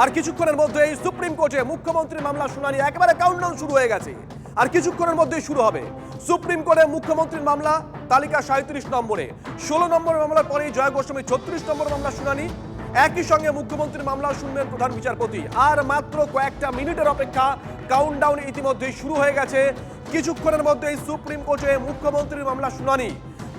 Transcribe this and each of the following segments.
আর কিছুক্ষণের মধ্যেই সুপ্রিম কোর্টে মুখ্যমন্ত্রীর মামলা শুনানি একেবারে কাউন্টডাউন শুরু হয়ে গেছে। আর কিছুক্ষণের মধ্যেই শুরু হবে সুপ্রিম কোর্টে মুখ্যমন্ত্রীর মামলা তালিকা 37 নম্বরে, 16 নম্বর মামলার পরেই জয় গোস্বামী 36 নম্বর মামলা শুনানি। একই সঙ্গে মুখ্যমন্ত্রীর মামলা শুনবেন প্রধান বিচারপতি। আর মাত্র কয়েকটা মিনিটের অপেক্ষা, কাউন্টডাউন ইতিমধ্যেই শুরু হয়ে গেছে। কিছুক্ষণের মধ্যেই সুপ্রিম কোর্টে মুখ্যমন্ত্রীর মামলা শুনানি।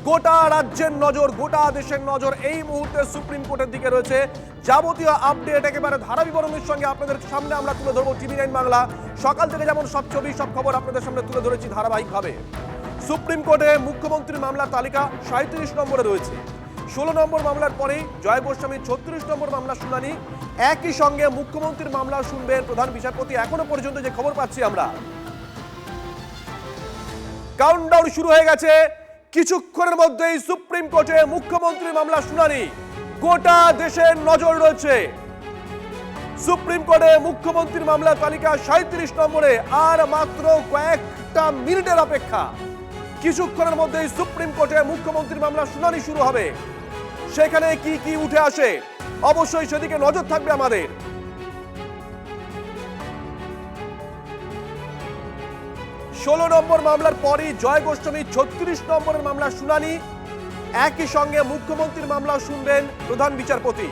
গোটা রাজ্যের নজর, গোটা দেশের নজর এই মুহূর্তে সুপ্রিম কোর্টের দিকে রয়েছে। যাবতীয় আপডেট একেবারে ধারা বিবরণের সঙ্গে আপনাদের সামনে আমরা তুলে ধরবো TV9 বাংলা। সকাল থেকে যেমন সব ছবি, সব খবর আপনাদের সামনে তুলে ধরেছি ধারাবাহিকভাবে। সুপ্রিম কোর্টে মুখ্যমন্ত্রীর মামলার তালিকা 37 নম্বরে রয়েছে। 16 নম্বর মামলার পরেই জয় গোস্বামী 36 নম্বর মামলা শুনানি। একই সঙ্গে মুখ্যমন্ত্রীর মামলা শুনবেন প্রধান বিচারপতি। এখনো পর্যন্ত যে খবর পাচ্ছি আমরা, কাউন্টডাউন শুরু হয়ে গেছে। কিছুক্ষণের মধ্যেই সুপ্রিম কোর্টে মুখ্যমন্ত্রীর মামলা শুনানি। গোটা দেশের নজর রয়েছে সুপ্রিম কোর্টে মুখ্যমন্ত্রীর মামলা তালিকা 37 নম্বরে। আর মাত্র কয়েকটা মিনিটের অপেক্ষা, কিছুক্ষণের মধ্যেই সুপ্রিম কোর্টে মুখ্যমন্ত্রীর মামলা শুনানি শুরু হবে। সেখানে কি কি উঠে আসে অবশ্যই সেদিকে নজর থাকবে আমাদের। 16 নম্বর মামলার পরই জয় গোস্বামী 36 নম্বরের মামলা শুনানি। একই সঙ্গে মুখ্যমন্ত্রীর মামলা শুনবেন প্রধান বিচারপতি।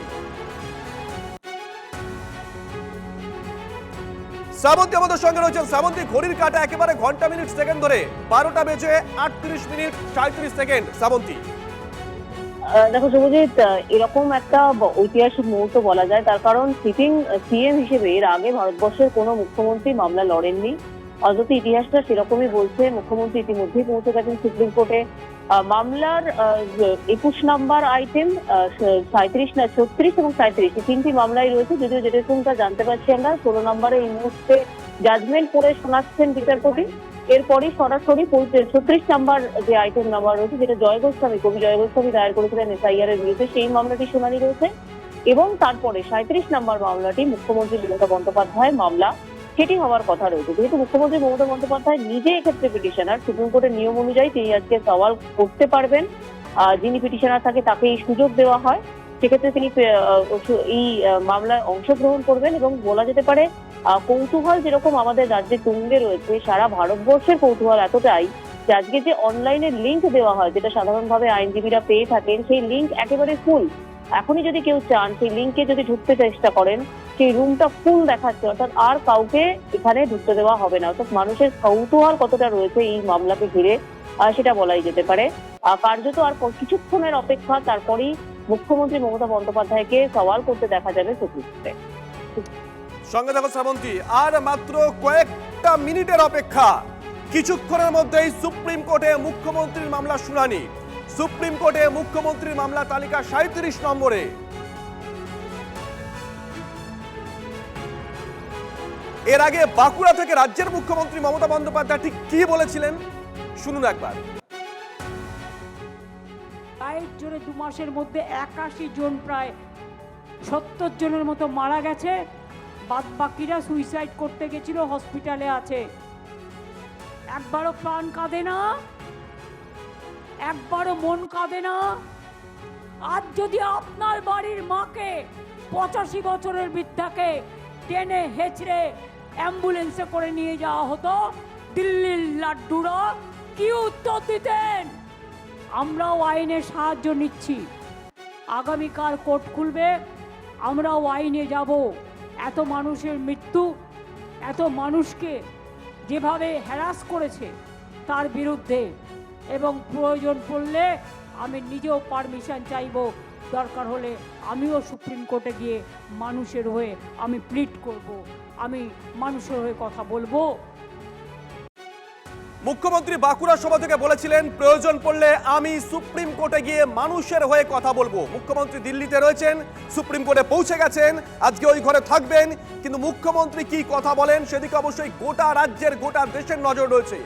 শ্রাবন্তী আমাদের সঙ্গে রয়েছেন। শ্রাবন্তী, ঘড়ির কাঁটা একেবারে ঘন্টা মিনিট সেকেন্ড ধরে 12টা বেজে 38 মিনিট 37 সেকেন্ড। শ্রাবন্তী, দেখো শুভজিৎ, এরকম একটা ঐতিহাসিক মুহূর্ত বলা যায়। তার কারণ সিটিং সিএম হিসেবে এর আগে ভারতবর্ষের কোনো মুখ্যমন্ত্রী মামলা লড়েননি। অন্তত ইতিহাসটা সেরকমই বলছে। মুখ্যমন্ত্রী ইতিমধ্যেই পৌঁছে গেছেন সুপ্রিম কোর্টে। মামলার 21 নম্বর আইটেম, 36 এবং 37 এই তিনটি মামলাই রয়েছে। যদিও যেরকমটা জানতে পারছি আমরা, 16 নম্বরে এই মুহূর্তে জাজমেন্ট করে শোনাচ্ছেন বিচারপতি। এরপরই সরাসরি 36 নাম্বার যে আইটেম নাম্বার রয়েছে, যেটা জয় গোস্বামী, কবি জয় গোস্বামী দায়ের করেছিলেন এসআইআর এর বিরুদ্ধে, সেই মামলাটি শুনানি রয়েছে। এবং তারপরে 37 নাম্বার মামলাটি মুখ্যমন্ত্রী মমতা বন্দ্যোপাধ্যায়ের মামলা, সেটি হওয়ার কথা রয়েছে। যেহেতু মুখ্যমন্ত্রী মমতা বন্দ্যোপাধ্যায় নিজে এক্ষেত্রে পিটিশনার, সুপ্রিম কোর্টের নিয়ম অনুযায়ী তিনি আজকে সওয়াল করতে পারবেন। যিনি পিটিশনার থাকে তাকে এই সুযোগ দেওয়া হয়। সেক্ষেত্রে তিনি এই মামলায় অংশগ্রহণ করবেন। এবং বলা যেতে পারে কৌতূহল যেরকম আমাদের রাজ্যে তুঙ্গে রয়েছে, সারা ভারতবর্ষের কৌতূহল এতটাই যে আজকে যে অনলাইনে লিঙ্ক দেওয়া হয়, যেটা সাধারণভাবে আইনজীবীরা পেয়ে থাকেন, সেই লিঙ্ক একেবারে ফুল। এখনই যদি কেউ চান সেই লিঙ্কে যদি ঢুকতে চেষ্টা করেন, সেই রুমটা ফুল দেখাচ্ছে, অর্থাৎ আর কাউকে এখানে ঢুকতে দেওয়া হবে না। অর্থাৎ মানুষের কৌতূহল কতটা রয়েছে এই মামলাকে ঘিরে সেটা বলাই যেতে পারে। কার্যত আর কিছুক্ষণের অপেক্ষা, তারপরেই মুখ্যমন্ত্রী মমতা বন্দ্যোপাধ্যায়কে সওয়াল করতে দেখা যাবে সুপ্রিম কোর্টে। সঙ্গে থাকো শ্রাবন্তী। আর মাত্র কয়েকটা মিনিটের অপেক্ষা, কিছুক্ষণের মধ্যেই সুপ্রিম কোর্টে মুখ্যমন্ত্রীর মামলা শুনানি। সুপ্রিম কোর্টে মুখ্যমন্ত্রীর মামলা তালিকা 37 নম্বরে। এর আগে বাঁকুড়া থেকে রাজ্যের মুখ্যমন্ত্রী মমতা বন্দ্যোপাধ্যায় ঠিক কি বলেছিলেন শুনুন একবার। জোরে 2 মাসের মধ্যে 81 জন, প্রায় 70 জনের মতো মারা গেছে। বাদ বাকিরা সুইসাইড করতে গেছিল, হসপিটালে আছে। একবারও প্রাণ কাঁদে না, একবারও মন কাঁদে না। আজ যদি আপনার বাড়ির মাকে, 85 বছরের বৃদ্ধাকে টেনে হেঁচড়ে অ্যাম্বুলেন্সে করে নিয়ে যাওয়া হতো, দিল্লির লাড্ডুরা কি উত্তর দিতেন? আমরাও আইনের সাহায্য নিচ্ছি। আগামীকাল কোর্ট খুলবে, আমরাও আইনে যাব। এত মানুষের মৃত্যু, এত মানুষকে যেভাবে হ্যারাস করেছে তার বিরুদ্ধে, এবং প্রয়োজন পড়লে আমি নিজেও পারমিশন চাইব। দরকার হলে আমিও সুপ্রিম কোর্টে গিয়ে মানুষের হয়ে আমি প্লিড করব, আমি মানুষের হয়ে কথা বলবো। মুখ্যমন্ত্রী বাঁকুড়া সভা থেকে বলেছিলেন প্রয়োজন পড়লে আমি সুপ্রিম কোর্টে গিয়ে মানুষের হয়ে কথা বলবো। মুখ্যমন্ত্রী দিল্লিতে রয়েছেন, সুপ্রিম কোর্টে পৌঁছে গেছেন, আজকে ওই ঘরে থাকবেন। কিন্তু মুখ্যমন্ত্রী কি কথা বলেন সেদিকে অবশ্যই গোটা রাজ্যের, গোটা দেশের নজর রয়েছে।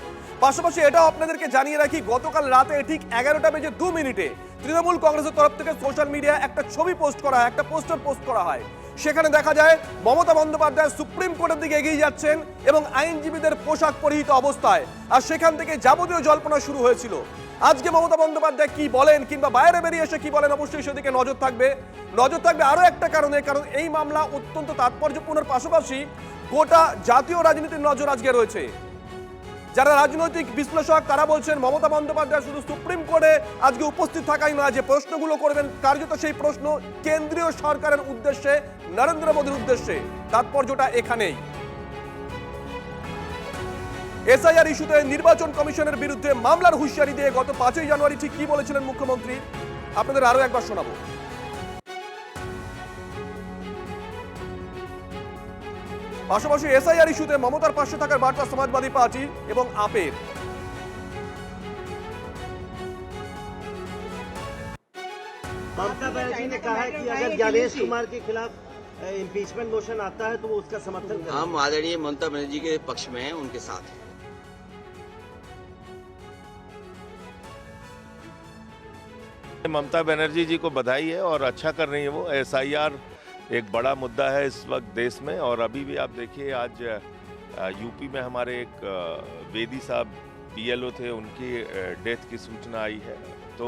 পাশাপাশি এটাও আপনাদেরকে জানিয়ে রাখি, গতকাল রাতে ঠিক 11টা বেজে 2 মিনিটে তৃণমূল কংগ্রেসের তরফ থেকে সোশ্যাল মিডিয়া একটা ছবি পোস্ট করা হয়, একটা পোস্টার পোস্ট করা হয়। সেখানে দেখা যায় মমতা বন্দ্যোপাধ্যায় সুপ্রিম কোর্টের দিকে এগিয়ে যাচ্ছেন এবং আইনজীবীদের পোশাক পরিহিত অবস্থায়। আর সেখান থেকে যাবতীয় জল্পনা শুরু হয়েছিল। আজকে মমতা বন্দ্যোপাধ্যায় কি বলেন কিংবা বাইরে বেরিয়ে এসে কি বলেন অবশ্যই সেদিকে নজর থাকবে আরো একটা কারণে, কারণ এই মামলা অত্যন্ত তাৎপর্যপূর্ণের পাশাপাশি গোটা জাতীয় রাজনীতির নজর আজকে রয়েছে। যারা রাজনৈতিক বিশ্লেষক তারা বলছেন মমতা বন্দ্যোপাধ্যায় শুধু সুপ্রিম কোর্টে আজকে উপস্থিত থাকাই নয়, যে প্রশ্নগুলো করবেন কার্যত সেই প্রশ্ন কেন্দ্রীয় সরকারের উদ্দেশ্যে, নরেন্দ্র মোদীর উদ্দেশ্যে। তাৎপর্যটা এখানেই। এসআইআর ইস্যুতে নির্বাচন কমিশনের বিরুদ্ধে মামলার হুঁশিয়ারি দিয়ে গত 5ই জানুয়ারি ঠিক কি বলেছিলেন মুখ্যমন্ত্রী, আপনাদের আরো একবার শোনাবো। পাশাপাশি এসআইআর ইস্যুতে মমতার পাশে থাকার বার্তা সমাজবাদী পার্টি এবং আপের। ममता बनर्जी ने कहा है कि अगर ज्ञानेश कुमार के खिलाफ इम्पीचमेंट मोशन आता है तो वो उसका समर्थन करेंगे। हम आदरणीय ममता बनर्जी के पक्ष में हैं, उनके साथ हैं। ममता बनर्जी जी को बधाई है और अच्छा कर रही है वो। एसआईआर एक बड़ा मुद्दा है इस वक्त देश में, और अभी भी आप देखिए आज यूपी में हमारे एक वेदी साहब बीएलओ थे, उनकी डेथ की सूचना आई है। तो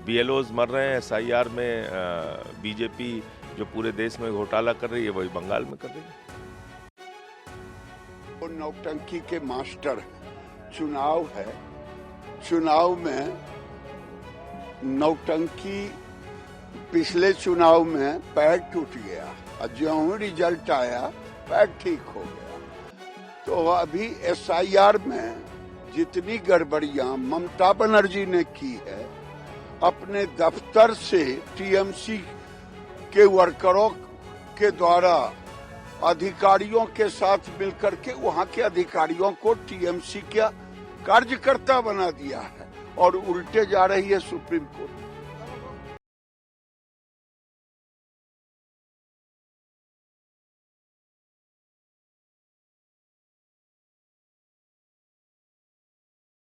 बीएलओज मर रहे हैं, एसआईआर में बीजेपी जो पूरे देश में घोटाला कर रही है वही बंगाल में कर रही है। वो नौटंकी के मास्टर हैं। चुनाव है, चुनाव में नौटंकी, पिछले चुनाव में पैर टूट गया और ज्यों रिजल्ट आया पैर ठीक हो गया। तो अभी एसआईआर में जितनी गड़बड़ियां ममता बनर्जी ने की है, अपने दफ्तर से टीएमसी के वर्करों के द्वारा अधिकारियों के साथ मिलकर के वहां के अधिकारियों को टीएमसी का कार्यकर्ता बना दिया है और उल्टे जा रही है सुप्रीम कोर्ट।